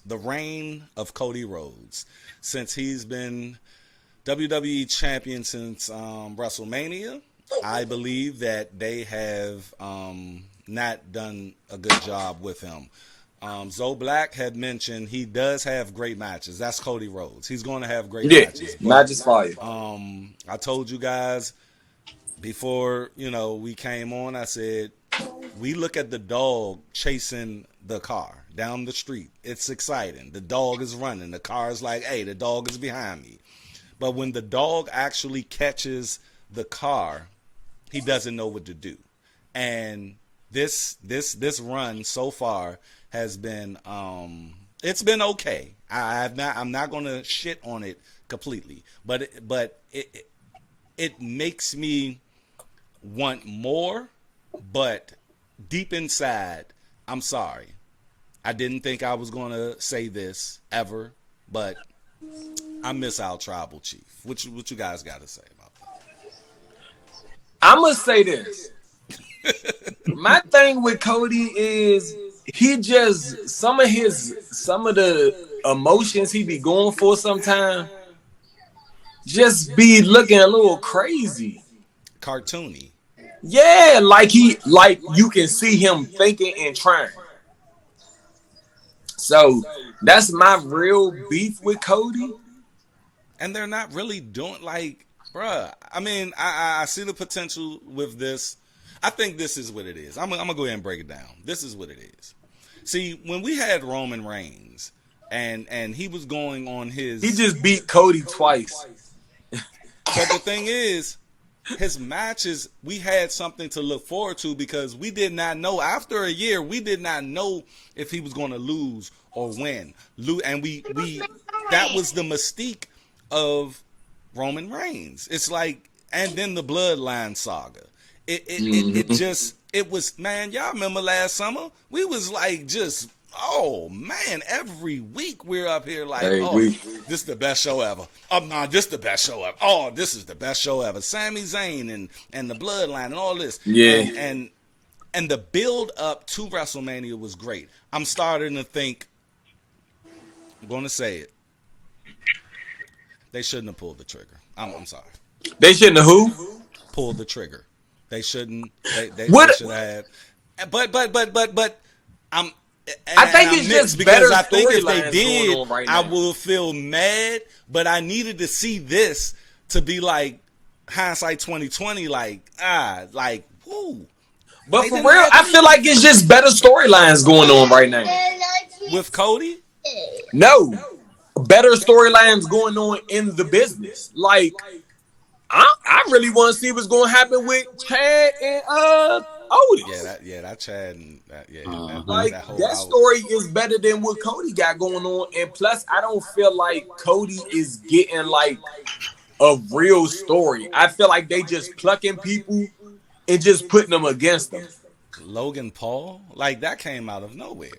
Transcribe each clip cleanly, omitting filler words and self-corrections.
the reign of Cody Rhodes. Since he's been WWE champion since WrestleMania, I believe that they have not done a good job with him. Zoe Black had mentioned he does have great matches. That's Cody Rhodes. He's going to have great matches. But, matches fire. I told you guys before, we came on, I said, we look at the dog chasing the car down the street. It's exciting. The dog is running. The car is like, hey, the dog is behind me. But when the dog actually catches the car, he doesn't know what to do. And this run so far has been it's been okay. I'm not going to shit on it completely, but it makes me want more. But deep inside, I'm sorry. I didn't think I was going to say this ever, but I miss our tribal chief. What you guys got to say about that? I'm gonna say this. My thing with Cody is he just some of the emotions he be going for sometimes just be looking a little crazy, cartoony. Yeah, like you can see him thinking and trying. So that's my real beef with Cody. And they're not really doing bruh. I mean, I see the potential with this. I think this is what it is. I'm gonna go ahead and break it down. This is what it is. See, when we had Roman Reigns and he was going on his, he just beat Cody twice. But the thing is, his matches, we had something to look forward to because we did not know. After a year, we did not know if he was going to lose or win. And we that was the mystique of Roman Reigns. It's like, and then the Bloodline saga. It was, man, y'all remember last summer? We was like just, oh man, every week we're up here like, this is the best show ever. Oh no, this is the best show ever. Oh, this is the best show ever. Sami Zayn and the Bloodline and all this. Yeah. And the build up to WrestleMania was great. I'm starting to think, I'm going to say it. They shouldn't have pulled the trigger. I'm sorry. They shouldn't have who? Pulled the trigger. They shouldn't. They should have. But I think it's just because better I think if they storylines did, going on right now. I will feel mad. But I needed to see this to be like hindsight 2020. Woo. But for real, I feel like it's just better storylines going on right now. With Cody? No. Better storylines going on in the business. Like, I really want to see what's going to happen with Chad and Otis. That Chad and that, that story is better than what Cody got going on. And plus, I don't feel like Cody is getting like a real story. I feel like they just plucking people and just putting them against them. Logan Paul, that came out of nowhere.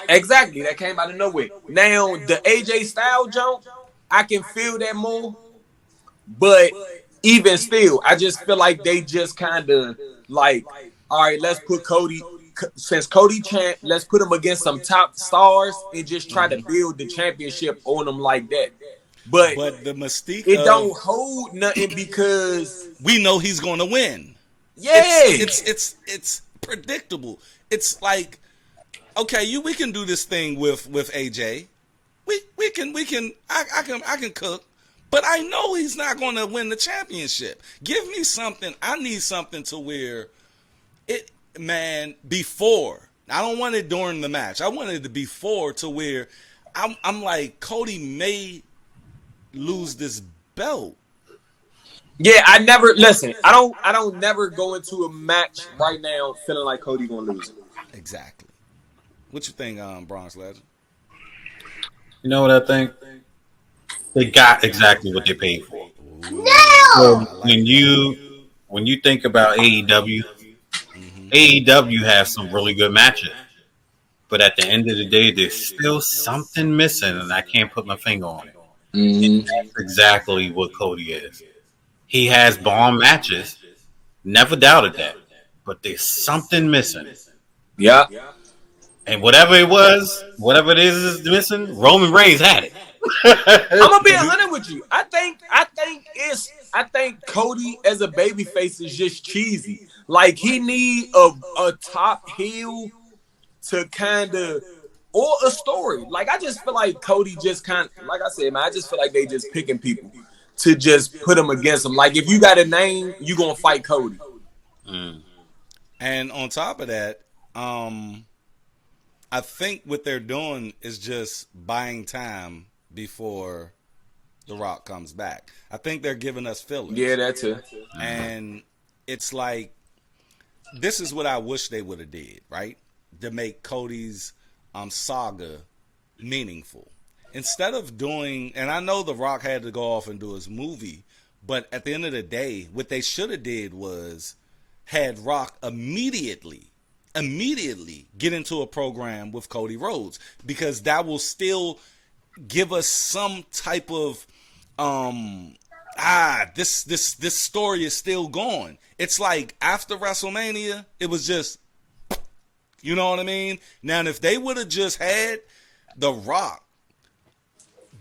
Exactly, that came out of nowhere. Now the AJ Styles jump, I can feel that more, but even still, I just feel like they just kind of all right, let's put Cody, since Cody champ, let's put him against some top stars and just try to build the championship on them like that. But the mystique, it don't hold nothing because we know he's going to win. Yeah, it's predictable. It's like, okay, we can do this thing with AJ. We can I can cook, but I know he's not going to win the championship. Give me something. I need something to where before. I don't want it during the match. I want it to before to where I'm like, Cody may lose this belt. Yeah, I don't never go into a match right now feeling like Cody gonna lose it. Exactly. What you think, Bronxx Legend? You know what I think? They got exactly what they paid for. No. So when you think about AEW, AEW has some really good matches, but at the end of the day, there's still something missing, and I can't put my finger on it. And that's exactly what Cody is. He has bomb matches, never doubted that, but there's something missing. Yeah. And whatever it was, whatever it is missing, Roman Reigns had it. I'm gonna be 100 with you. I think Cody as a babyface is just cheesy. Like he need a top heel to kind of or a story. Like I just feel like Cody just kind of, like I said, man, I just feel like they just picking people to just put them against him. Like if you got a name, you gonna fight Cody. Mm. And on top of that, I think what they're doing is just buying time before The Rock comes back. I think they're giving us fillers. Yeah, that's it. And it's like, this is what I wish they would have did, right? To make Cody's saga meaningful. Instead of doing, and I know The Rock had to go off and do his movie, but at the end of the day, what they should have did was had Rock immediately get into a program with Cody Rhodes, because that will still give us some type of this story is still going. It's like after WrestleMania, it was just, you know what I mean? Now, if they would have just had The Rock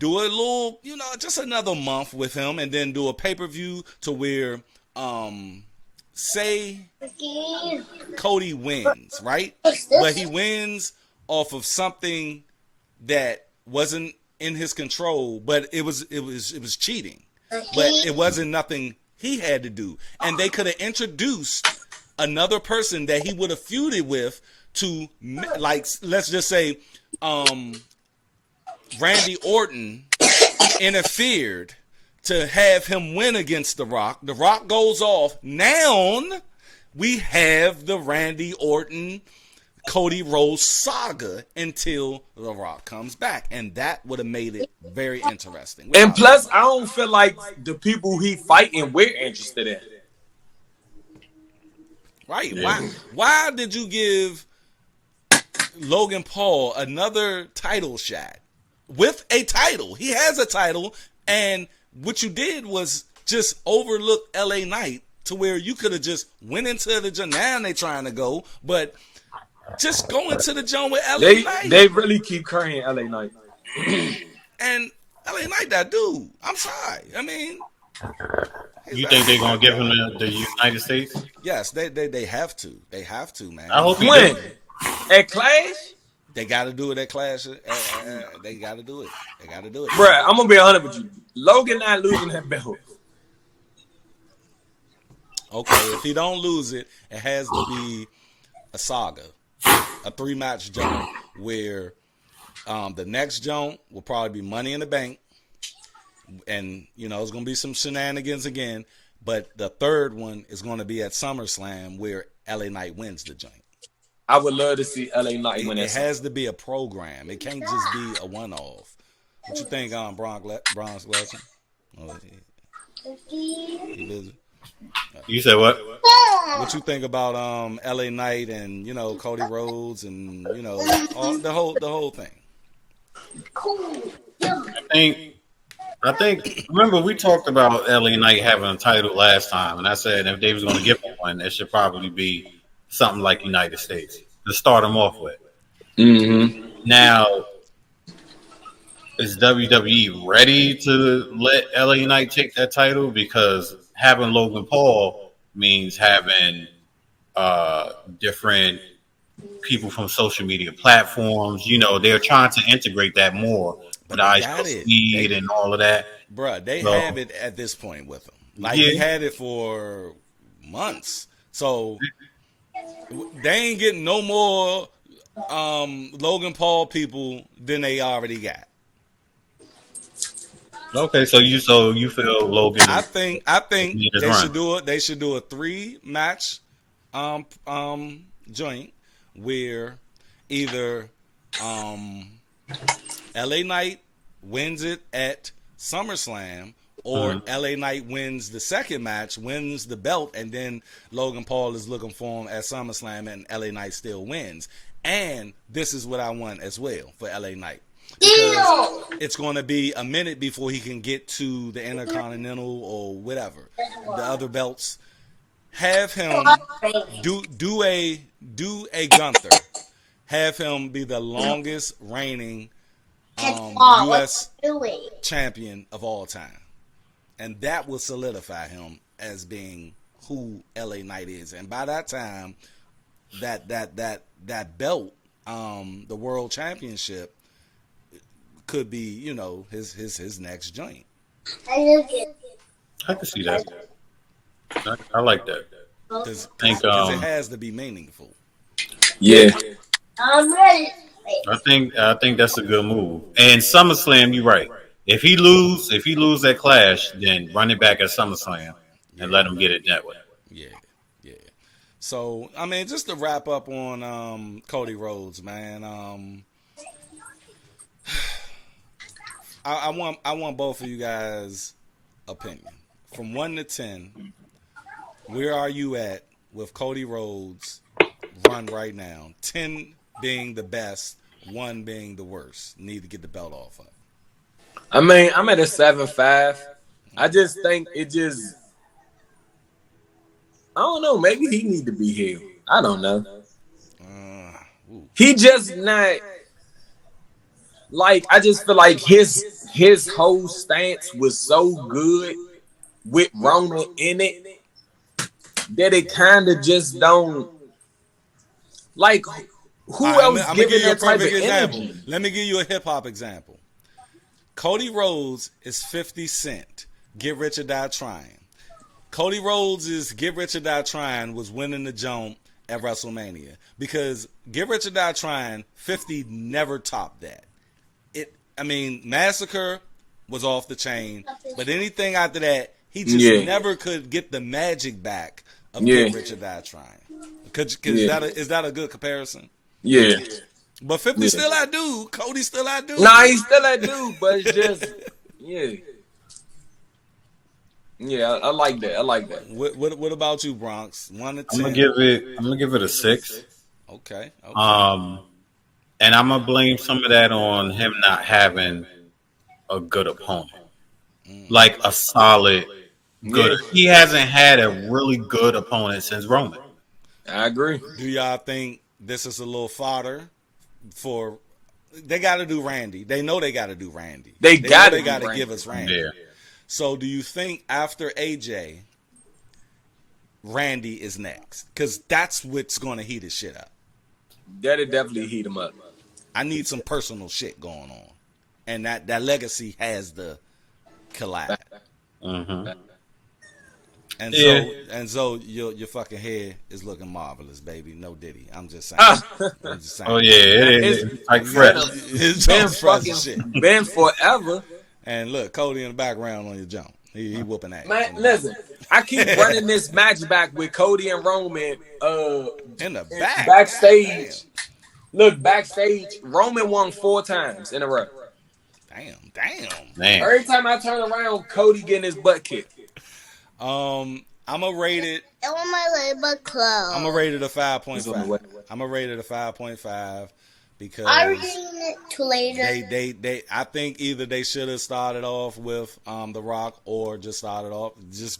do a little, just another month with him, and then do a pay-per-view to where, say Cody wins, right? But he wins off of something that wasn't in his control, but it was cheating. But it wasn't nothing he had to do. And they could have introduced another person that he would have feuded with to, like, let's just say, Randy Orton interfered to have him win against The Rock. The Rock goes off. Now we have the Randy Orton Cody Rhodes saga until The Rock comes back, and that would have made it very interesting. And plus, I don't feel like the people he fighting we're interested in. Right? Yeah. Why did you give Logan Paul another title shot with a title? He has a title, and what you did was just overlook LA Knight to where you could have just went into the gym. Now they trying to go, but just go into the gym with LA Knight. They really keep carrying LA Knight. And LA Knight, that dude, I'm sorry. I mean, you think they're gonna give him the United States? Yes, they have to. They have to, man. I hope when at Clash. They got to do it at Clash. They got to do it. They got to do it. Bruh, I'm going to be honest with you. Logan not losing that belt. Okay, if he don't lose it, it has to be a saga. A 3-match jump where the next jump will probably be Money in the Bank. And, it's going to be some shenanigans again. But the third one is going to be at SummerSlam where LA Knight wins the joint. I would love to see LA Knight win that. It has to be a program. It can't just be a one-off. What you think on Bronxx Lesson? Oh, he busy? You said what? What you think about LA Knight and Cody Rhodes and the whole thing? I think. Remember, we talked about LA Knight having a title last time, and I said if they was going to give him one, it should probably be something like United States to start him off with. Mm-hmm. Now, is WWE ready to let LA Knight take that title? Because having Logan Paul means having different people from social media platforms. They're trying to integrate that more. But Speed and all of that. Bruh, they have it at this point with them. Like, they had it for months. So they ain't getting no more Logan Paul people than they already got. Okay, so you feel Logan? I think they should do it. They should do a 3-match joint where either LA Knight wins it at SummerSlam, or LA Knight wins the second match, wins the belt, and then Logan Paul is looking for him at SummerSlam, and LA Knight still wins. And this is what I want as well for LA Knight. Because it's going to be a minute before he can get to the Intercontinental or whatever, the other belts. Have him do a Gunther, have him be the longest reigning U.S. champion of all time, and that will solidify him as being who LA Knight is. And by that time, that belt, the world championship, could be, you know, his next joint. I can see that. I like that. Because it has to be meaningful. Yeah. I'm ready. I think that's a good move. And SummerSlam, you're right. If he lose that clash, then run it back at SummerSlam and let him get it that way. Yeah. So I mean, just to wrap up on Cody Rhodes, man. I want both of you guys' opinion. From 1 to 10, where are you at with Cody Rhodes' run right now? 10 being the best, 1 being the worst. Need to get the belt off of. I mean, I'm at a 7.5. I just think it just, I don't know. Maybe he need to be here. I don't know. He just not, like, I just feel like his whole stance was so good with Roman in it that it kind of just don't, like, who else giving that type of energy? Let me give you a hip hop example. Cody Rhodes is 50 Cent. Get Rich or Die Trying. Cody Rhodes' Get Rich or Die Trying was winning the jump at WrestleMania, because Get Rich or Die Trying, 50 never topped that. Massacre was off the chain, but anything after that, he just never could get the magic back of Get Rich or Die Trying. Is that a good comparison? Yeah. But 50 still that dude. Cody still that dude. Nah, he's still that dude, but it's just, Yeah, I like that. What about you, Bronxx? 1 to 10. I'm gonna give it a 6. Okay. And I'm gonna blame some of that on him not having a good opponent, like a solid good. Yeah. He hasn't had a really good opponent since Roman. I agree. Do y'all think this is a little fodder for? They got to do Randy. They know they got to do Randy. They got to give us Randy. Yeah. So do you think after AJ, Randy is next? Because that's what's going to heat his shit up. That'll definitely heat him up. I need some personal shit going on, and that legacy has to collide. Mm-hmm. And so your fucking hair is looking marvelous, baby. No Diddy. I'm just saying. Oh yeah, it is like fresh. It's been forever. And look, Cody in the background on your jump. He whooping ass. Man, listen, I keep running this match back with Cody and Roman. In the back, backstage. Damn. Look, backstage, Roman won 4 times in a row. Damn. Every time I turn around, Cody getting his butt kicked. I'm gonna rate it. I'm gonna rate it a 5.5. I'm gonna rate it a 5.5 because too later. They I think either they should have started off with The Rock or just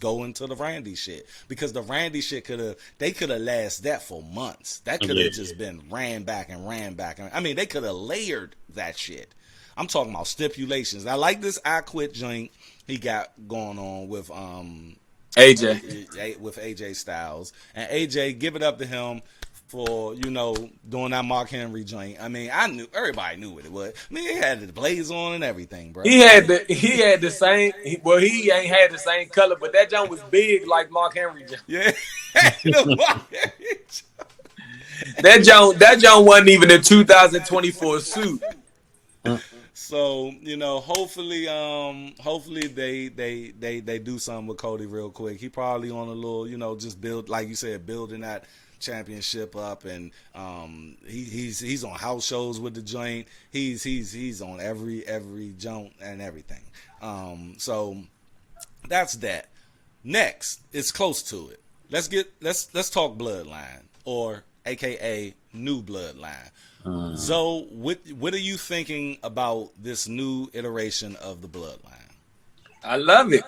go into the Randy shit, because the Randy shit could have lasted that for months. That could have just been ran back. I mean, they could have layered that shit. I'm talking about stipulations. I like this I Quit joint he got going on with AJ Styles, and AJ, give it up to him for, doing that Mark Henry joint. I mean, everybody knew what it was. I mean, he had the blaze on and everything, bro. He had the same. Well, he ain't had the same color, but that joint was big like Mark Henry joint. Yeah, that joint wasn't even a 2024 suit. So, hopefully they do something with Cody real quick. He probably on a little, just build, like you said, building that championship up, and he's on house shows with the joint. He's on every joint and everything. So that's that. Next, it's close to it. Let's talk Bloodline, or AKA New Bloodline. So, what are you thinking about this new iteration of the Bloodline? I love it.